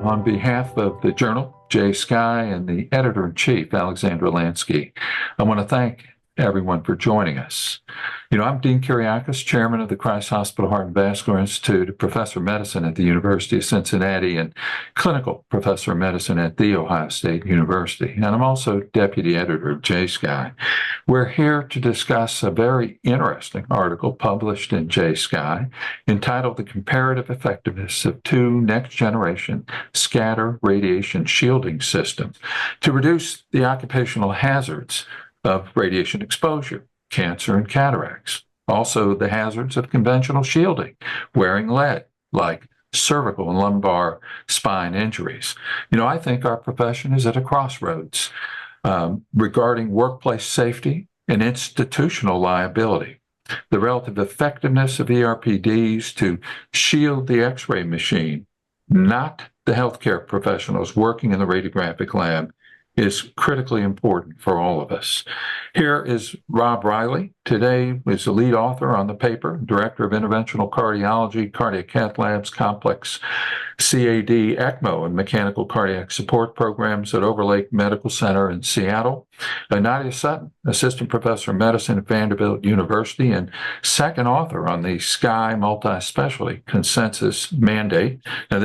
on behalf of the journal, SCAI, and the editor-in-chief, Alexandra Lansky. I want to thank everyone for joining us. I'm Dean Kereiakes, chairman of the Christ Hospital Heart and Vascular Institute, professor of medicine at the University of Cincinnati, and clinical professor of medicine at The Ohio State University. And I'm also deputy editor of SCAI. We're here to discuss a very interesting article published in SCAI entitled The Comparative Effectiveness of Two Next-Generation Scatter Radiation Shielding Systems to Reduce the Occupational Hazards of Radiation Exposure, Cancer, and Cataracts. Also, the hazards of conventional shielding, wearing lead, like cervical and lumbar spine injuries. I think our profession is at a crossroads regarding workplace safety and institutional liability. The relative effectiveness of ERPDs to shield the X-ray machine, not the healthcare professionals working in the radiographic lab, is critically important for all of us. Here is Rob Riley. Today is the lead author on the paper, Director of Interventional Cardiology, Cardiac Cath Labs, Complex CAD, ECMO, and Mechanical Cardiac Support Programs at Overlake Medical Center in Seattle. Nadia Sutton, Assistant Professor of Medicine at Vanderbilt University and second author on the SCAI Multi-Specialty Consensus Mandate. Now,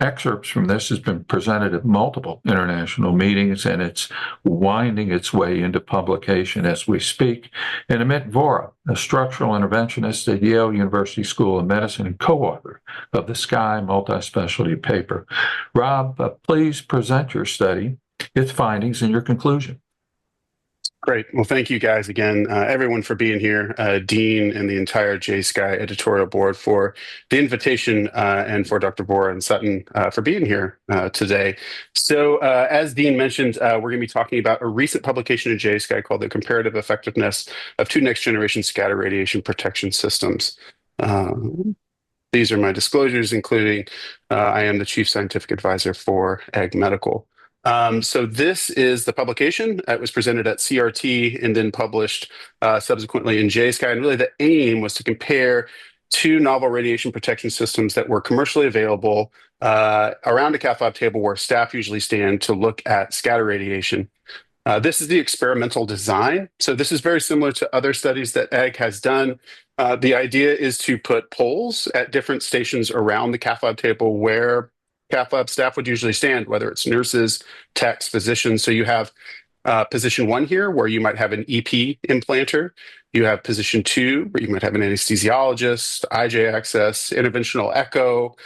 excerpts from this has been presented at multiple international meetings, and it's winding its way into publication as we speak. And Amit Vora, a structural interventionist at Yale University School of Medicine and co-author of the SCAI Multi-Specialty paper. Rob, please present your study, its findings, and your conclusion. Great. Well, thank you guys again, everyone, for being here, Dean and the entire SCAI editorial board for the invitation, and for Dr. Vora and Sutton for being here today. So as Dean mentioned, we're going to be talking about a recent publication in SCAI called The Comparative Effectiveness of Two Next-Generation Scatter Radiation Protection Systems. These are my disclosures, including I am the Chief Scientific Advisor for Ag Medical. So this is the publication. It was presented at CRT and then published subsequently in SCAI. And really the aim was to compare two novel radiation protection systems that were commercially available around a cath lab table where staff usually stand to look at scatter radiation. This is the experimental design. So this is very similar to other studies that AG has done. The idea is to put poles at different stations around the cath lab table where cath lab staff would usually stand, whether it's nurses, techs, physicians. So you have position 1 here, where you might have an EP implanter. You have position 2, where you might have an anesthesiologist, IJ access, interventional echo.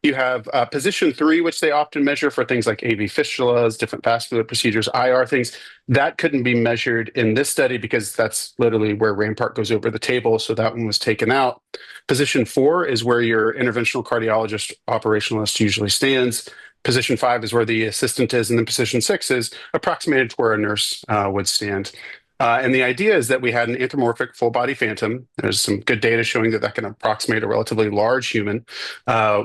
You have position 3, which they often measure for things like AV fistulas, different vascular procedures, IR things. That couldn't be measured in this study because that's literally where Rampart goes over the table, so that one was taken out. Position 4 is where your interventional cardiologist operationalist usually stands. Position 5 is where the assistant is, and then position 6 is approximated to where a nurse would stand. And the idea is that we had an anthropomorphic full-body phantom. There's some good data showing that that can approximate a relatively large human.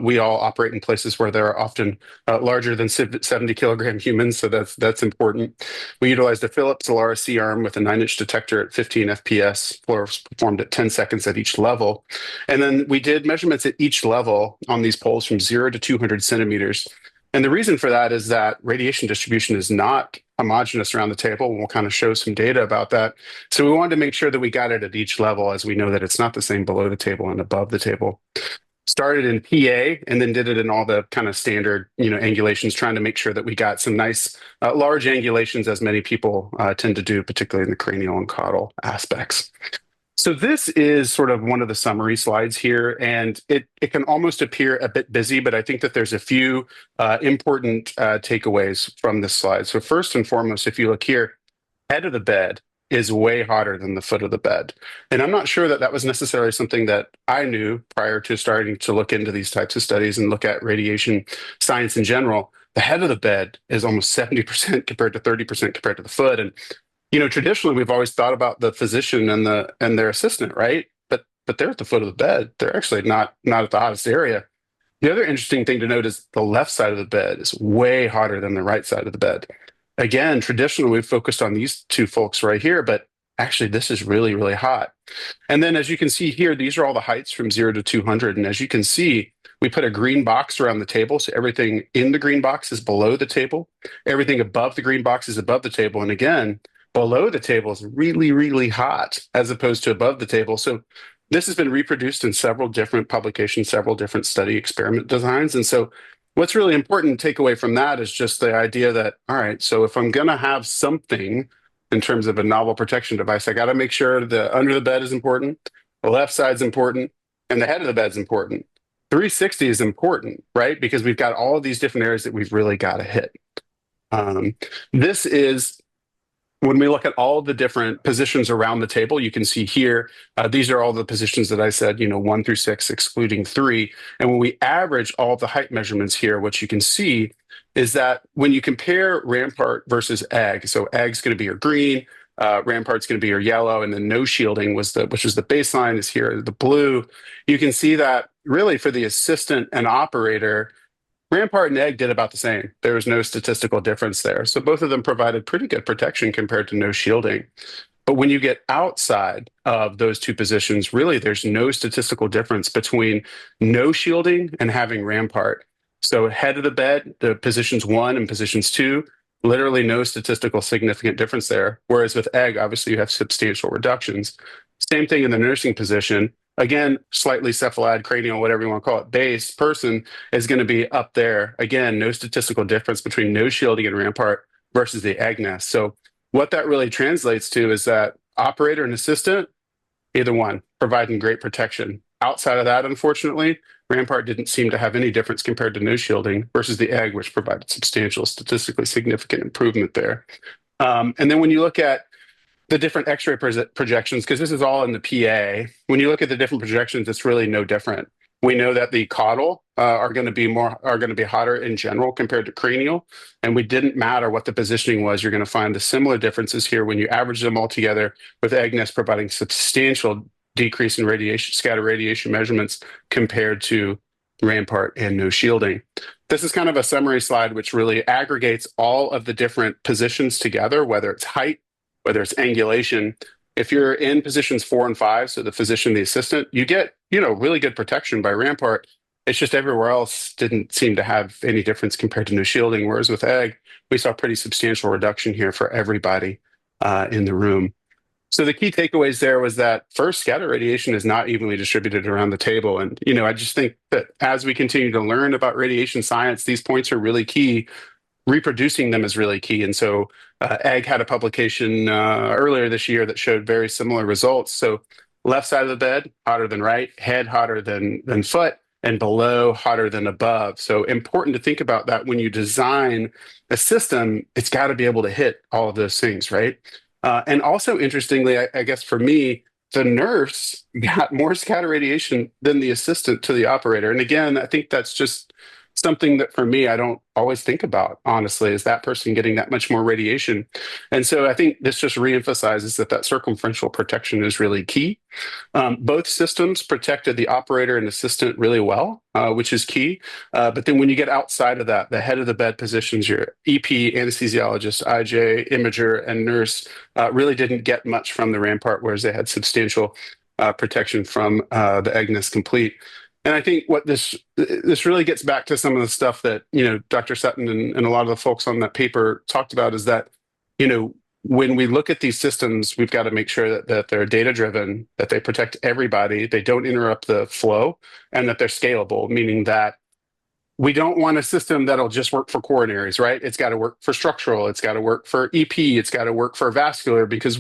We all operate in places where there are often larger than 70-kilogram humans, so that's important. We utilized a Philips Alaris C-arm with a 9-inch detector at 15 FPS, performed at 10 seconds at each level. And then we did measurements at each level on these poles from 0 to 200 centimeters. And the reason for that is that radiation distribution is not homogeneous around the table, and we'll kind of show some data about that. So we wanted to make sure that we got it at each level, as we know that it's not the same below the table and above the table. Started in PA and then did it in all the kind of standard, angulations, trying to make sure that we got some nice large angulations, as many people tend to do, particularly in the cranial and caudal aspects. So this is sort of one of the summary slides here, and it can almost appear a bit busy, but I think that there's a few important takeaways from this slide. So first and foremost, if you look here, head of the bed is way hotter than the foot of the bed. And I'm not sure that that was necessarily something that I knew prior to starting to look into these types of studies and look at radiation science in general. The head of the bed is almost 70% compared to 30% compared to the foot. And traditionally, we've always thought about the physician and their assistant, right? But they're at the foot of the bed. They're actually not at the hottest area. The other interesting thing to note is the left side of the bed is way hotter than the right side of the bed. Again, traditionally, we've focused on these two folks right here, but actually, this is really, really hot. And then as you can see here, these are all the heights from 0 to 200. And as you can see, we put a green box around the table. So everything in the green box is below the table. Everything above the green box is above the table. And again, below the table is really, really hot as opposed to above the table. So this has been reproduced in several different publications, several different study experiment designs. And so what's really important to take away from that is just the idea that, all right, so if I'm going to have something in terms of a novel protection device, I got to make sure the under the bed is important, the left side's important, and the head of the bed's important. 360 is important, right? Because we've got all of these different areas that we've really got to hit. This is when we look at all the different positions around the table. You can see here, these are all the positions that I said, 1 through 6, excluding 3. And when we average all the height measurements here, what you can see is that when you compare Rampart versus egg, so egg's going to be your green, Rampart's going to be your yellow, and then no shielding which is the baseline, is here, the blue. You can see that really for the assistant and operator, Rampart and egg did about the same. There was no statistical difference there. So both of them provided pretty good protection compared to no shielding. But when you get outside of those two positions, really there's no statistical difference between no shielding and having Rampart. So head of the bed, the positions 1 and positions 2, literally no statistical significant difference there. Whereas with egg, obviously you have substantial reductions. Same thing in the nursing position. Again, slightly cephalad, cranial, whatever you want to call it, base person is going to be up there. Again, no statistical difference between no shielding and Rampart versus the egg nest. So what that really translates to is that operator and assistant, either one, providing great protection. Outside of that, unfortunately, Rampart didn't seem to have any difference compared to no shielding versus the egg, which provided substantial, statistically significant improvement there. And then when you look at the different X-ray projections, because this is all in the PA, when you look at the different projections, it's really no different. We know that the caudal are going to be hotter in general compared to cranial, and we didn't matter what the positioning was. You're going to find the similar differences here when you average them all together, with egg nest providing substantial decrease in radiation, scatter radiation measurements compared to Rampart and no shielding. This is kind of a summary slide which really aggregates all of the different positions together, whether it's height, whether it's angulation. If you're in positions 4 and 5, so the physician, the assistant, you get, really good protection by Rampart. It's just everywhere else didn't seem to have any difference compared to no shielding. Whereas with egg, we saw pretty substantial reduction here for everybody in the room. So the key takeaways there was that first, scatter radiation is not evenly distributed around the table. And, I just think that as we continue to learn about radiation science, these points are really key. Reproducing them is really key. And so egg had a publication earlier this year that showed very similar results. So left side of the bed, hotter than right, head hotter than foot, and below hotter than above. So important to think about that when you design a system, it's got to be able to hit all of those things, right? And also, interestingly, I guess for me, the nurse got more scatter radiation than the assistant to the operator. And again, I think that's just something that for me, I don't always think about, honestly, is that person getting that much more radiation. And so I think this just reemphasizes that circumferential protection is really key. Both systems protected the operator and assistant really well, which is key. But then when you get outside of that, the head of the bed positions, your EP, anesthesiologist, IJ, imager, and nurse really didn't get much from the Rampart, whereas they had substantial protection from the egg nest complete. And I think what this really gets back to some of the stuff that, Dr. Sutton and a lot of the folks on that paper talked about is that, when we look at these systems, we've got to make sure that they're data-driven, that they protect everybody, they don't interrupt the flow, and that they're scalable, meaning that we don't want a system that'll just work for coronaries, right? It's got to work for structural, it's got to work for EP, it's got to work for vascular, because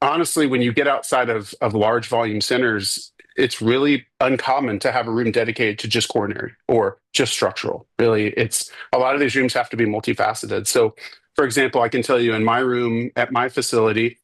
honestly, when you get outside of large volume centers, it's really uncommon to have a room dedicated to just coronary or just structural. Really, a lot of these rooms have to be multifaceted. So, for example, I can tell you in my room at my facility,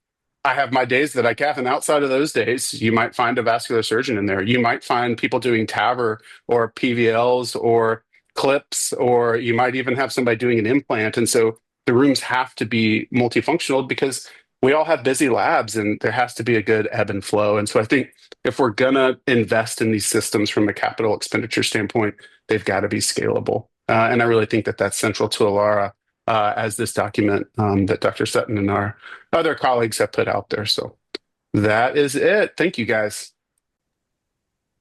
I have my days that I cath, and outside of those days, you might find a vascular surgeon in there. You might find people doing TAVR or PVLs or clips, or you might even have somebody doing an implant. And so the rooms have to be multifunctional because we all have busy labs and there has to be a good ebb and flow. And so I think if we're going to invest in these systems from a capital expenditure standpoint, they've got to be scalable. And I really think that that's central to ALARA. as this document that Dr. Sutton and our other colleagues have put out there. So that is it. Thank you, guys.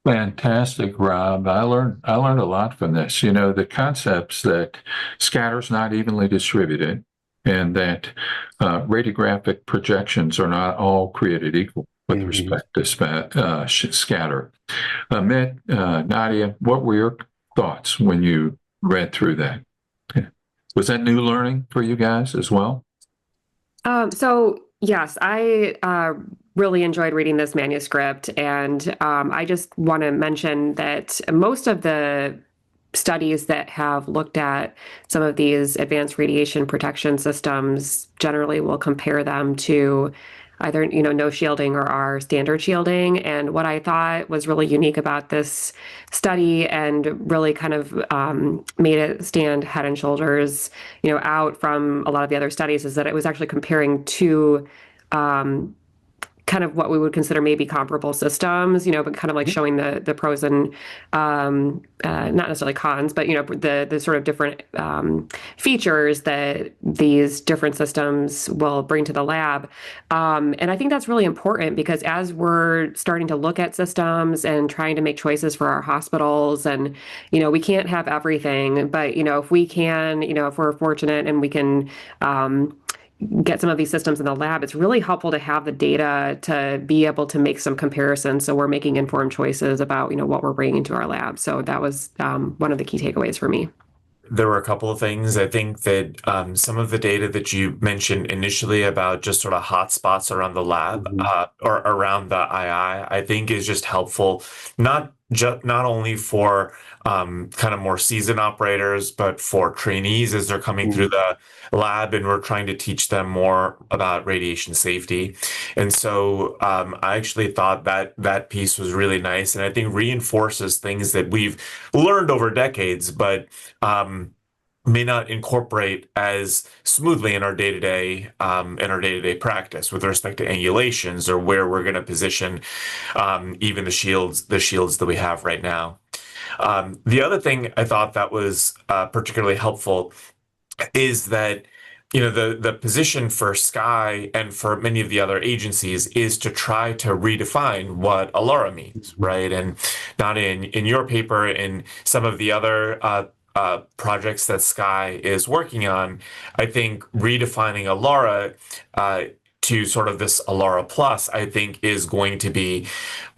Fantastic, Rob. I learned a lot from this. You know, the concepts that scatter's not evenly distributed and that radiographic projections are not all created equal with respect to scatter. Amit, Nadia, what were your thoughts when you read through that? Was that new learning for you guys as well? So yes, I really enjoyed reading this manuscript, and I just want to mention that most of the studies that have looked at some of these advanced radiation protection systems generally will compare them to either, no shielding or our standard shielding. And what I thought was really unique about this study and really kind of made it stand head and shoulders, out from a lot of the other studies is that it was actually comparing two kind of what we would consider maybe comparable systems, but kind of like showing the pros and not necessarily cons, but the sort of different features that these different systems will bring to the lab. And I think that's really important because as we're starting to look at systems and trying to make choices for our hospitals, and we can't have everything, but if we can, if we're fortunate and we can get some of these systems in the lab, it's really helpful to have the data to be able to make some comparisons so we're making informed choices about what we're bringing to our lab. So that was one of the key takeaways for me. There were a couple of things. I think that some of the data that you mentioned initially about just sort of hotspots around the lab or around the II, I think is just helpful, not only for kind of more seasoned operators, but for trainees as they're coming through the lab and we're trying to teach them more about radiation safety. And so I actually thought that piece was really nice, and I think reinforces things that we've learned over decades, but may not incorporate as smoothly in our day-to-day practice with respect to angulations or where we're going to position even the shields that we have right now. The other thing I thought that was particularly helpful is that the position for SCAI and for many of the other agencies is to try to redefine what ALARA means, right? And not in your paper, in some of the other projects that SCAI is working on, I think redefining ALARA to sort of this ALARA Plus, I think is going to be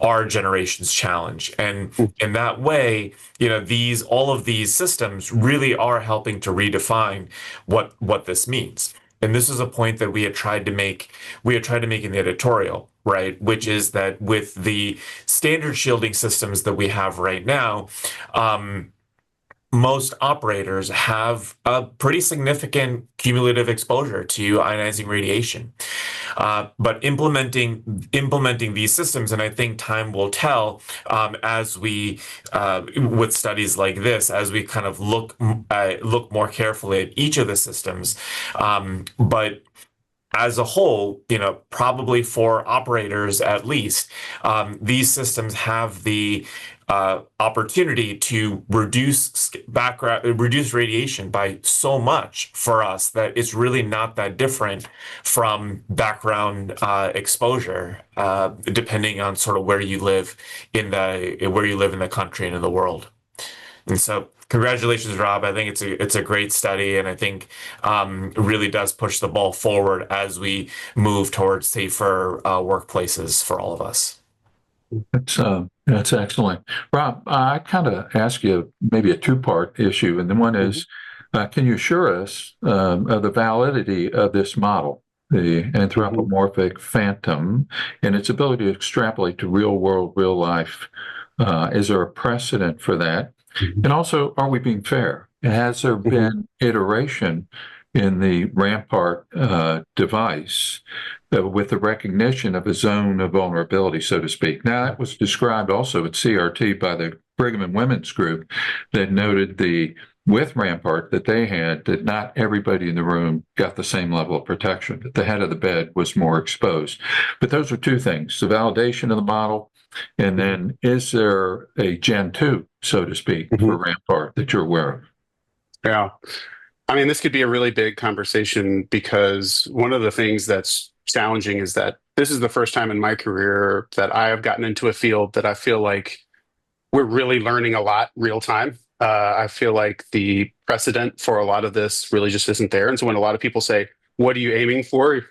our generation's challenge. And in that way, all of these systems really are helping to redefine what this means. And this is a point that we had tried to make in the editorial, right? Which is that with the standard shielding systems that we have right now, most operators have a pretty significant cumulative exposure to ionizing radiation. But implementing these systems, and I think time will tell as we, with studies like this, as we kind of look more carefully at each of the systems. But as a whole, probably for operators at least, these systems have the opportunity to reduce radiation by so much for us that it's really not that different from background exposure, depending on sort of where you live in the country and in the world. And so, congratulations, Rob. I think it's a great study, and I think it really does push the ball forward as we move towards safer workplaces for all of us. That's excellent. Rob, I kind of ask you maybe a two-part issue, and the one is, can you assure us of the validity of this model, the anthropomorphic phantom, and its ability to extrapolate to real world, real life? Is there a precedent for that? And also, are we being fair? Has there been iteration in the Rampart device with the recognition of a zone of vulnerability, so to speak? Now, that was described also at CRT by the Brigham and Women's Group that noted with Rampart that they had that not everybody in the room got the same level of protection, that the head of the bed was more exposed. But those are two things, the validation of the model, and then is there a Gen 2, so to speak, for Rampart that you're aware of? Yeah. I mean, this could be a really big conversation because one of the things that's challenging is that this is the first time in my career that I have gotten into a field that I feel like we're really learning a lot real time. I feel like the precedent for a lot of this really just isn't there. And so when a lot of people say, what are you aiming for?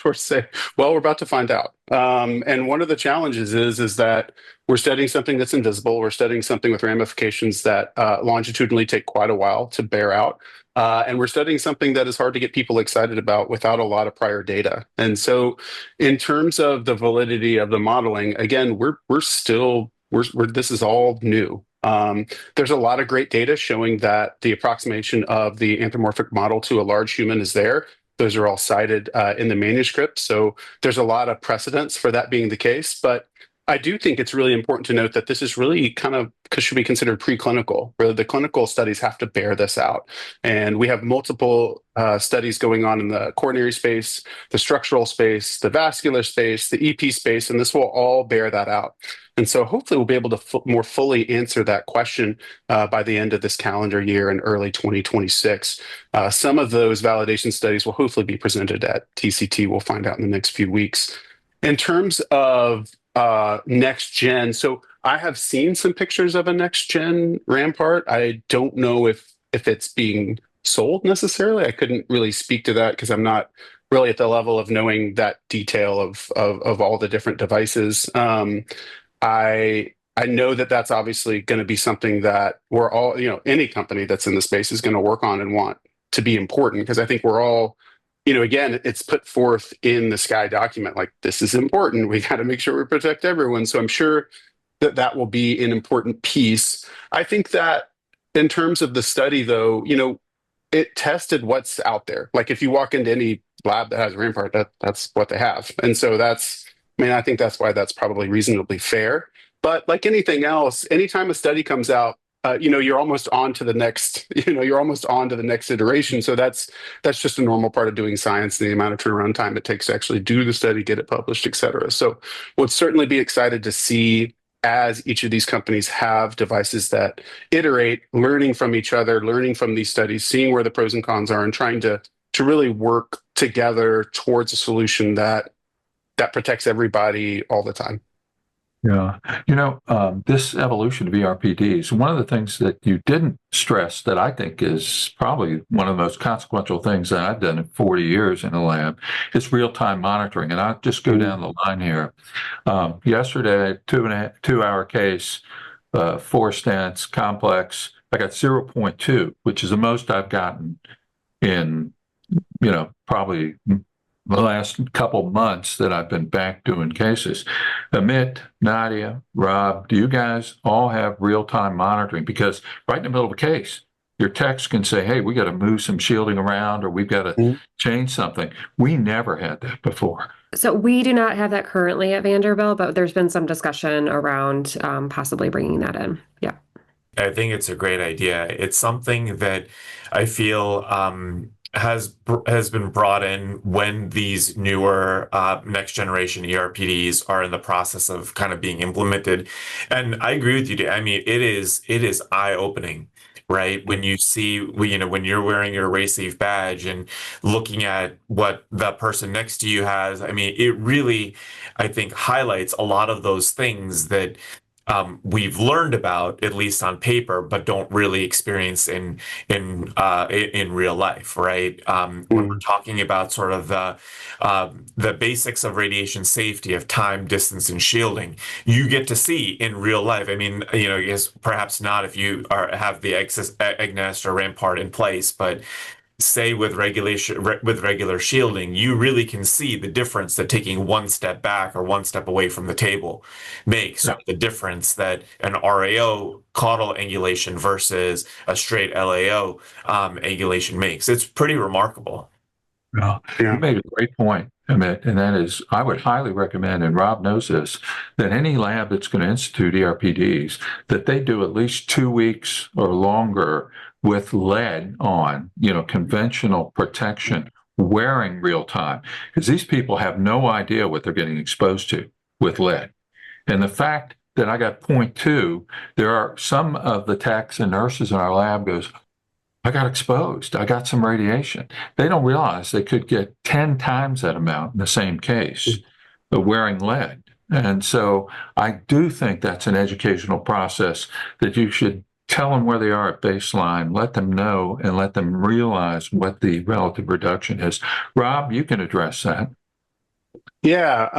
Or say, well, we're about to find out. And one of the challenges is that we're studying something that's invisible. We're studying something with ramifications that longitudinally take quite a while to bear out. And we're studying something that is hard to get people excited about without a lot of prior data. And so in terms of the validity of the modeling, again, we're still this is all new. There's a lot of great data showing that the approximation of the anthropomorphic model to a large human is there. Those are all cited in the manuscript. So there's a lot of precedence for that being the case. But I do think it's really important to note that this is really kind of should be considered preclinical, where the clinical studies have to bear this out. And we have multiple studies going on in the coronary space, the structural space, the vascular space, the EP space, and this will all bear that out. And so hopefully we'll be able to more fully answer that question by the end of this calendar year in early 2026. Some of those validation studies will hopefully be presented at TCT. We'll find out in the next few weeks. In terms of next gen, so I have seen some pictures of a next gen Rampart. I don't know if it's being sold necessarily. I couldn't really speak to that because I'm not really at the level of knowing that detail of all the different devices. I know that that's obviously going to be something that we're all, any company that's in the space is going to work on and want to be important, because I think we're all, again, it's put forth in the SCAI document, like, this is important. We got to make sure we protect everyone. So I'm sure that will be an important piece. I think that in terms of the study, though, it tested what's out there. Like, if you walk into any lab that has a Rampart, that's what they have. And so I think that's why that's probably reasonably fair. But like anything else, anytime a study comes out, you're almost on to the next, you're almost on to the next iteration. So that's just a normal part of doing science, the amount of turnaround time it takes to actually do the study, get it published, et cetera. So we'll certainly be excited to see, as each of these companies have devices that iterate, learning from each other, learning from these studies, seeing where the pros and cons are, and trying to really work together towards a solution that protects everybody all the time. Yeah. This evolution of ERPDs, one of the things that you didn't stress that I think is probably one of the most consequential things that I've done in 40 years in a lab is real-time monitoring. And I'll just go down the line here. Yesterday, 2-hour case, 4 stents, complex. I got 0.2, which is the most I've gotten in, probably the last couple months that I've been back doing cases. Amit, Nadia, Rob, do you guys all have real-time monitoring? Because right in the middle of a case, your techs can say, hey, we got to move some shielding around, or we've got to change something. We never had that before. So we do not have that currently at Vanderbilt, but there's been some discussion around possibly bringing that in. Yeah. I think it's a great idea. It's something that I feel has been brought in when these newer next generation ERPDs are in the process of kind of being implemented. And I agree with you, Dave. I mean, it is eye-opening, right? When you see, when you're wearing your RaySafe badge and looking at what that person next to you has, I mean, it really, I think, highlights a lot of those things that we've learned about, at least on paper, but don't really experience in real life, right? When we're talking about sort of the basics of radiation safety, of time, distance, and shielding, you get to see in real life. I mean, I guess perhaps not if you have the EGNEST or Rampart in place, but say with regular shielding, you really can see the difference that taking one step back or one step away from the table makes. The difference that an RAO caudal angulation versus a straight LAO angulation makes. It's pretty remarkable. Well, you made a great point, Amit, and that is, I would highly recommend, and Rob knows this, that any lab that's going to institute ERPDs, that they do at least 2 weeks or longer with lead on, conventional protection, wearing real time, because these people have no idea what they're getting exposed to with lead. And the fact that I got 0.2, there are some of the techs and nurses in our lab goes, I got exposed. I got some radiation. They don't realize they could get 10 times that amount in the same case of wearing lead. And so I do think that's an educational process that you should tell them where they are at baseline, let them know, and let them realize what the relative reduction is. Rob, you can address that. Yeah,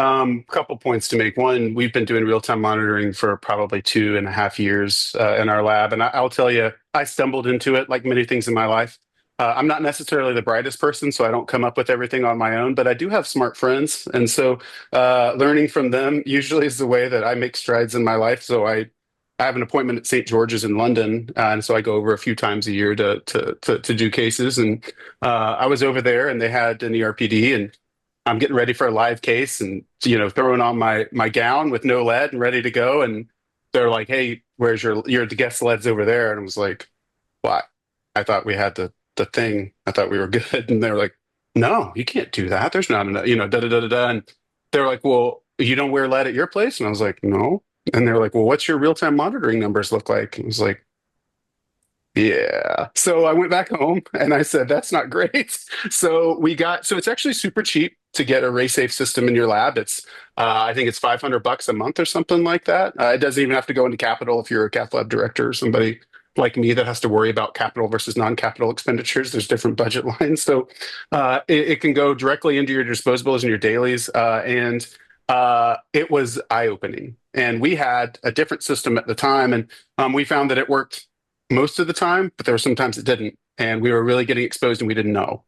couple points to make. One, we've been doing real-time monitoring for probably 2.5 years in our lab, and I'll tell you, I stumbled into it like many things in my life. I'm not necessarily the brightest person, so I don't come up with everything on my own, but I do have smart friends, and so learning from them usually is the way that I make strides in my life. So I have an appointment at St. George's in London, and so I go over a few times a year to do cases. And I was over there, and they had an ERPD, and I'm getting ready for a live case, and throwing on my gown with no lead and ready to go. And they're like, "Hey, where's your guest leads over there?" And I was like, "What? I thought we had the thing. I thought we were good." And they were like, "No, you can't do that. There's not enough, da da da da da." And they're like, "Well, you don't wear lead at your place?" And I was like, "No." And they're like, "Well, what's your real-time monitoring numbers look like?" And I was like, "Yeah." So I went back home and I said, "That's not great." So it's actually super cheap to get a RaySafe system in your lab. It's I think it's $500 a month or something like that. It doesn't even have to go into capital if you're a cath lab director or somebody like me that has to worry about capital versus non-capital expenditures. There's different budget lines. So it can go directly into your disposables and your dailies. And it was eye-opening. And we had a different system at the time, and we found that it worked most of the time, but there were sometimes it didn't. And we were really getting exposed and we didn't know.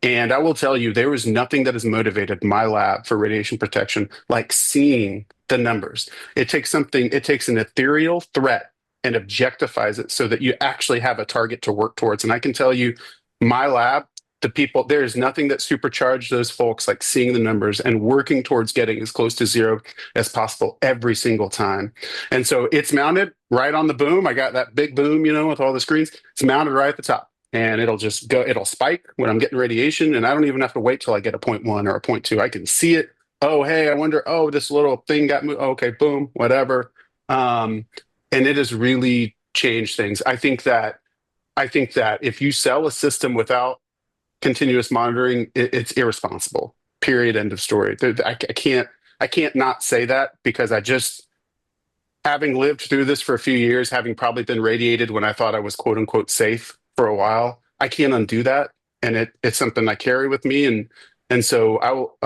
And I will tell you, there was nothing that has motivated my lab for radiation protection like seeing the numbers. It takes an ethereal threat and objectifies it so that you actually have a target to work towards. And I can tell you, my lab, there is nothing that supercharged those folks like seeing the numbers and working towards getting as close to zero as possible every single time. And so it's mounted right on the boom. I got that big boom, with all the screens. It's mounted right at the top. And it'll just go, it'll spike when I'm getting radiation. And I don't even have to wait till I get a 0.1 or a 0.2. I can see it. Oh, hey, I wonder, this little thing got moved. Okay, boom, whatever. And it has really changed things. I think that if you sell a system without continuous monitoring, it's irresponsible. Period. End of story. I can't not say that, because having lived through this for a few years, having probably been radiated when I thought I was quote unquote safe for a while, I can't undo that. And it's something I carry with me. And so I will,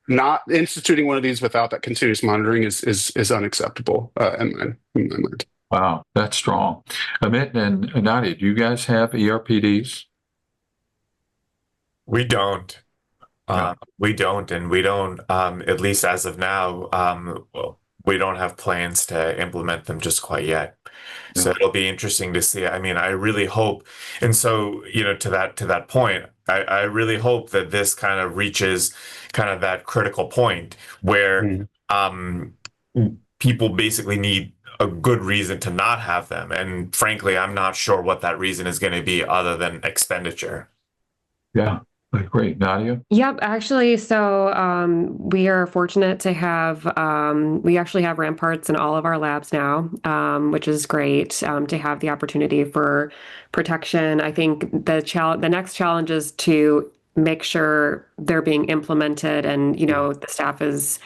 not instituting one of these without that continuous monitoring is unacceptable in my mind. Wow, that's strong. Amit and Nadia, do you guys have ERPDs? We don't. Yeah. We don't, and we don't, at least as of now, we don't have plans to implement them just quite yet. So Yeah. it'll be interesting to see. I mean, I really hope, and so, to that point, I really hope that this kind of reaches kind of that critical point where people basically need a good reason to not have them. And frankly, I'm not sure what that reason is going to be other than expenditure. Yeah. Great. Nadia? Yep, actually, so we are fortunate to have, we actually have ramparts in all of our labs now, which is great to have the opportunity for protection. I think the next challenge is to make sure they're being implemented and, the staff is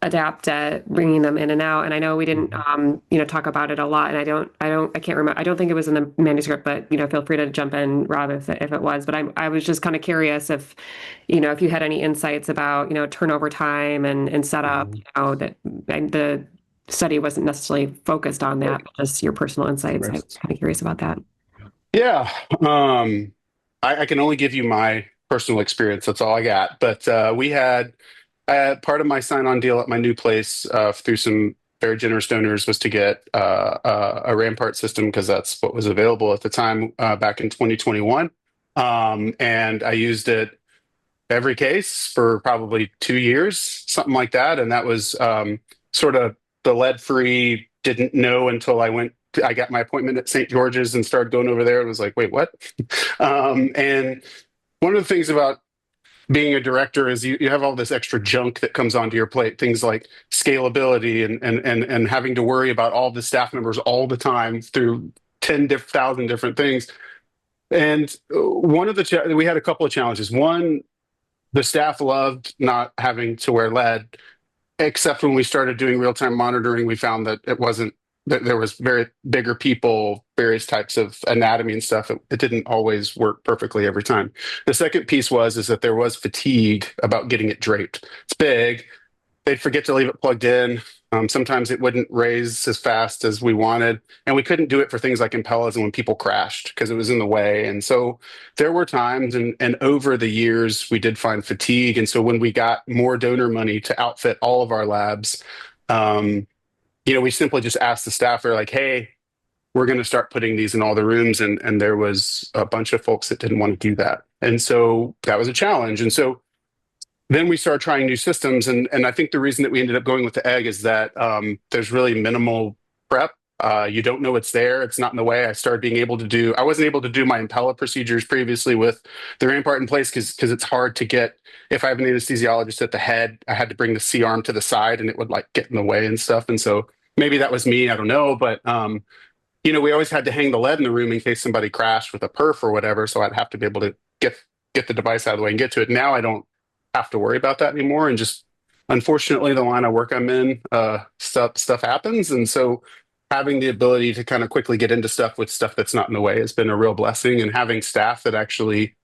adapt at bringing them in and out. And I know we didn't, talk about it a lot. And I can't remember. I don't think it was in the manuscript, but, feel free to jump in, Rob, if it was. But I was just kind of curious if you had any insights about, turnover time and setup, that the study wasn't necessarily focused on that, but just your personal insights. I was kind of curious about that. Yeah. I can only give you my personal experience. That's all I got. But we had part of my sign-on deal at my new place through some very generous donors was to get a Rampart system, because that's what was available at the time back in 2021. And I used it every case for probably 2 years, something like that. And that was sort of the lead-free, didn't know until I got my appointment at St. George's and started going over there and was like, wait, what? And one of the things about being a director is you have all this extra junk that comes onto your plate, things like scalability and having to worry about all the staff members all the time through 10,000 different things. And one of we had a couple of challenges. One, the staff loved not having to wear lead, except when we started doing real-time monitoring, we found that it wasn't, that there was very bigger people, various types of anatomy and stuff. It didn't always work perfectly every time. The second piece is that there was fatigue about getting it draped. It's big. They'd forget to leave it plugged in. Sometimes it wouldn't raise as fast as we wanted. And we couldn't do it for things like Impellas and when people crashed because it was in the way. And so there were times, and over the years, we did find fatigue. And so when we got more donor money to outfit all of our labs, we simply just asked the staff, they're like, hey, we're going to start putting these in all the rooms. And there was a bunch of folks that didn't want to do that. And so that was a challenge. And so then we started trying new systems. And I think the reason that we ended up going with the egg is that there's really minimal prep. You don't know it's there. It's not in the way. I wasn't able to do my Impella procedures previously with the Rampart in place because it's hard to get, if I have an anesthesiologist at the head, I had to bring the C-arm to the side and it would like get in the way and stuff. And so maybe that was me, I don't know. But, we always had to hang the lead in the room in case somebody crashed with a perf or whatever. So I'd have to be able to get the device out of the way and get to it. Now I don't have to worry about that anymore. And just, unfortunately, the line of work I'm in, stuff happens. And so having the ability to kind of quickly get into stuff with stuff that's not in the way has been a real blessing. And having staff that actually,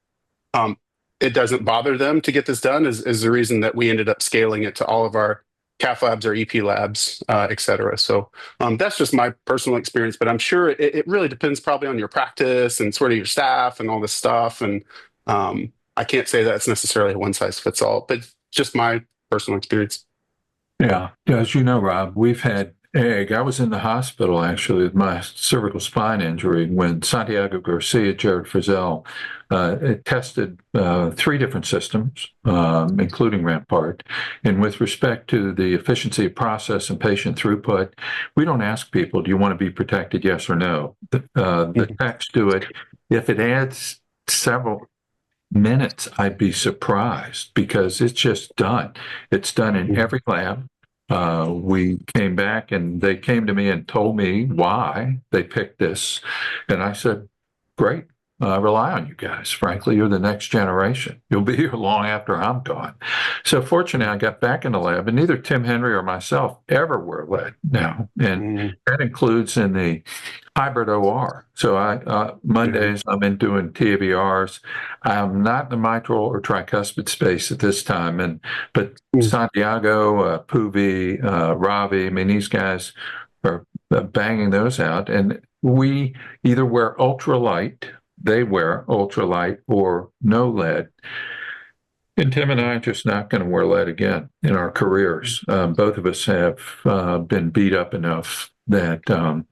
it doesn't bother them to get this done is the reason that we ended up scaling it to all of our cath labs, our EP labs, et cetera. So that's just my personal experience, but I'm sure it really depends probably on your practice and sort of your staff and all this stuff. And I can't say that it's necessarily a one size fits all, but just my personal experience. Yeah. As you know, Rob, we've had egg. I was in the hospital actually with my cervical spine injury when Santiago Garcia, Jared Frizzell, it tested 3 different systems, including Rampart. And with respect to the efficiency of process and patient throughput, we don't ask people, do you want to be protected, yes or no? The techs do it. If it adds several minutes, I'd be surprised because it's just done. It's done in every lab. We came back and they came to me and told me why they picked this. And I said, great. I rely on you guys. Frankly, you're the next generation. You'll be here long after I'm gone. So fortunately, I got back in the lab, and neither Tim Henry or myself ever wear lead now. And that includes in the hybrid OR. So Mondays, I'm in doing TAVRs. I'm not in the mitral or tricuspid space at this time. But Santiago, Puvi, Ravi, I mean, these guys are banging those out. And we either wear ultralight, they wear ultralight or no lead. And Tim and I are just not going to wear lead again in our careers. Both of us have been beat up enough that the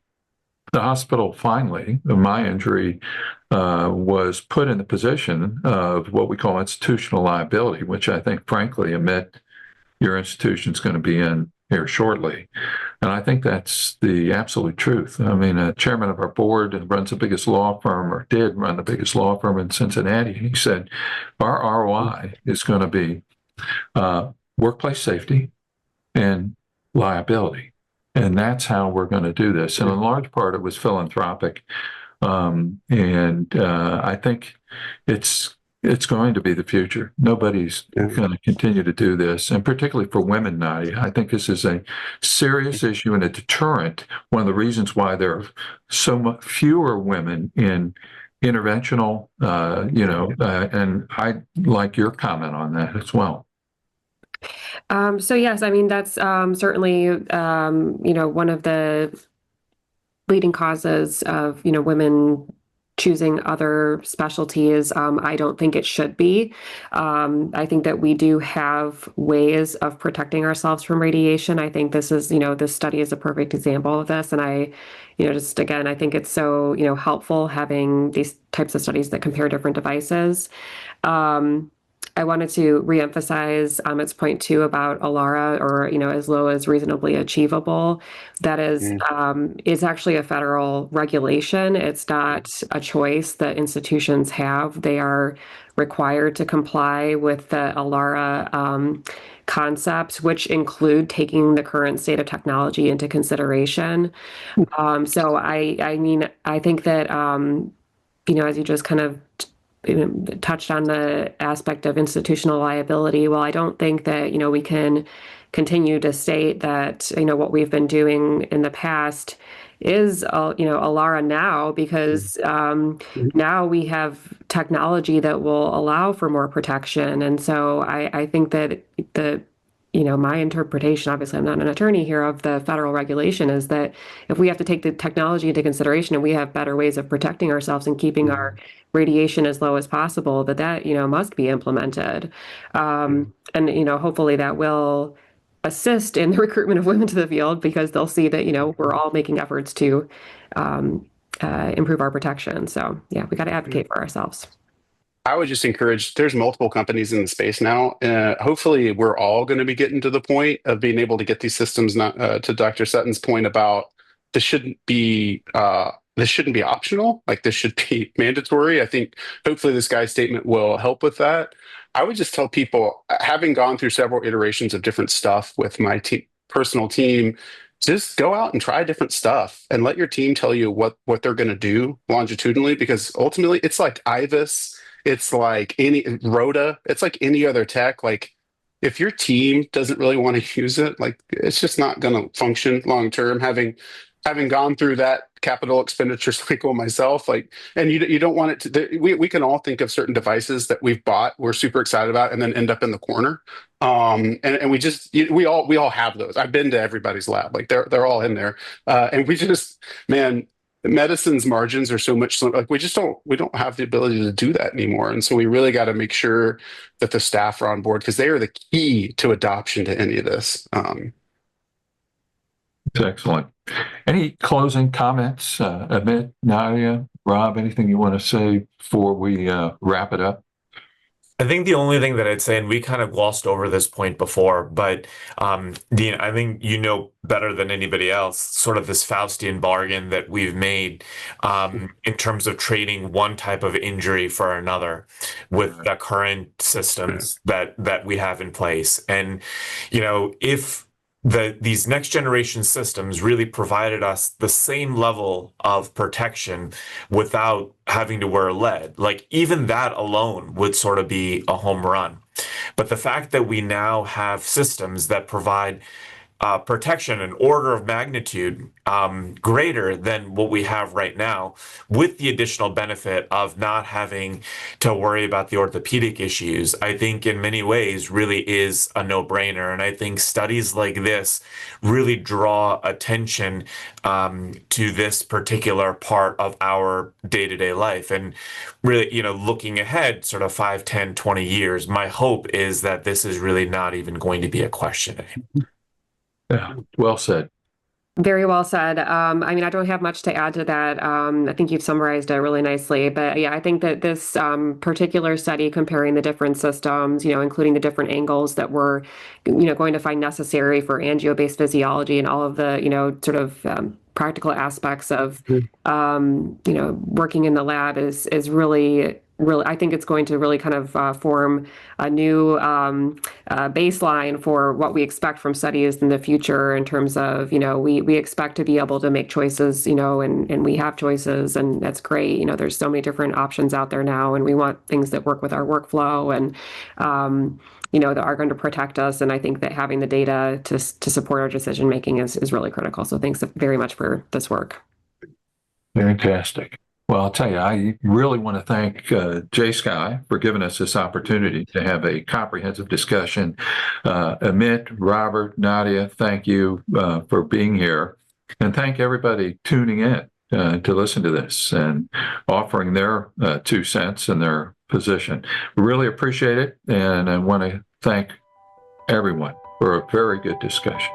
hospital finally, my injury, was put in the position of what we call institutional liability, which I think, frankly, Amit, your institution's going to be in here shortly. And I think that's the absolute truth. I mean, a chairman of our board runs the biggest law firm, or did run the biggest law firm in Cincinnati. And he said, our ROI is going to be workplace safety and liability. And that's how we're going to do this. And in large part, it was philanthropic. I think it's going to be the future. Nobody's going to continue to do this, and particularly for women, Nadia. I think this is a serious issue and a deterrent. One of the reasons why there are so much fewer women in interventional, and I like your comment on that as well. So yes, I mean, that's certainly, one of the leading causes of, women choosing other specialties. I don't think it should be. I think that we do have ways of protecting ourselves from radiation. I think this is, this study is a perfect example of this. And I think it's so, helpful having these types of studies that compare different devices. I wanted to reemphasize its point too about ALARA, or as low as reasonably achievable. That is actually a federal regulation. It's not a choice that institutions have. They are required to comply with the ALARA concepts, which include taking the current state of technology into consideration. So I think that as you just kind of touched on the aspect of institutional liability. Well, I don't think that, we can continue to state that, what we've been doing in the past is, ALARA now, because now we have technology that will allow for more protection. And so I think that my interpretation, obviously I'm not an attorney here, of the federal regulation is that if we have to take the technology into consideration and we have better ways of protecting ourselves and keeping our radiation as low as possible, that must be implemented. And, hopefully that will assist in the recruitment of women to the field, because they'll see that, we're all making efforts to improve our protection. So yeah, we got to advocate for ourselves. I would just encourage, there's multiple companies in the space now. Hopefully we're all going to be getting to the point of being able to get these systems, not to Dr. Sutton's point about this shouldn't be optional, like this should be mandatory. I think hopefully this guy's statement will help with that. I would just tell people, having gone through several iterations of different stuff with my personal team, just go out and try different stuff and let your team tell you what they're going to do longitudinally, because ultimately it's like IVUS. It's like any Rhoda. It's like any other tech. Like if your team doesn't really want to use it, like it's just not going to function long term. Having gone through that capital expenditure cycle myself, like, and you don't want it to. We can all think of certain devices that we've bought, we're super excited about, and then end up in the corner. And we all have those. I've been to everybody's lab, like they're all in there, and we just, man. Medicine's margins are so much, like we don't have the ability to do that anymore. And so we really got to make sure that the staff are on board, because they are the key to adoption to any of this. It's excellent. Any closing comments, Amit, Nadia, Rob, anything you want to say before we wrap it up? I think the only thing that I'd say, and we kind of glossed over this point before, but Dean, I think better than anybody else, sort of this Faustian bargain that we've made in terms of trading one type of injury for another with the current systems that we have in place. And, if these next generation systems really provided us the same level of protection without having to wear lead, like even that alone would sort of be a home run. But the fact that we now have systems that provide protection an order of magnitude greater than what we have right now, with the additional benefit of not having to worry about the orthopedic issues, I think in many ways really is a no-brainer. And I think studies like this really draw attention to this particular part of our day-to-day life. And really, looking ahead sort of 5, 10, 20 years, my hope is that this is really not even going to be a question anymore. Yeah, well said. Very well said. I don't have much to add to that. I think you've summarized it really nicely. But yeah, I think that this particular study comparing the different systems, including the different angles that we're, going to find necessary for angio-based physiology and all of the, sort of practical aspects of, working in the lab is really, I think it's going to really kind of form a new baseline for what we expect from studies in the future in terms of, we expect to be able to make choices, and we have choices, and that's great. There's so many different options out there now, and we want things that work with our workflow and, that are going to protect us. And I think that having the data to support our decision making is really critical. So thanks very much for this work. Fantastic. Well, I'll tell you, I really want to thank SCAI for giving us this opportunity to have a comprehensive discussion. Amit, Robert, Nadia, thank you for being here. And thank everybody tuning in to listen to this and offering their 2 cents and their position. We really appreciate it. And I want to thank everyone for a very good discussion.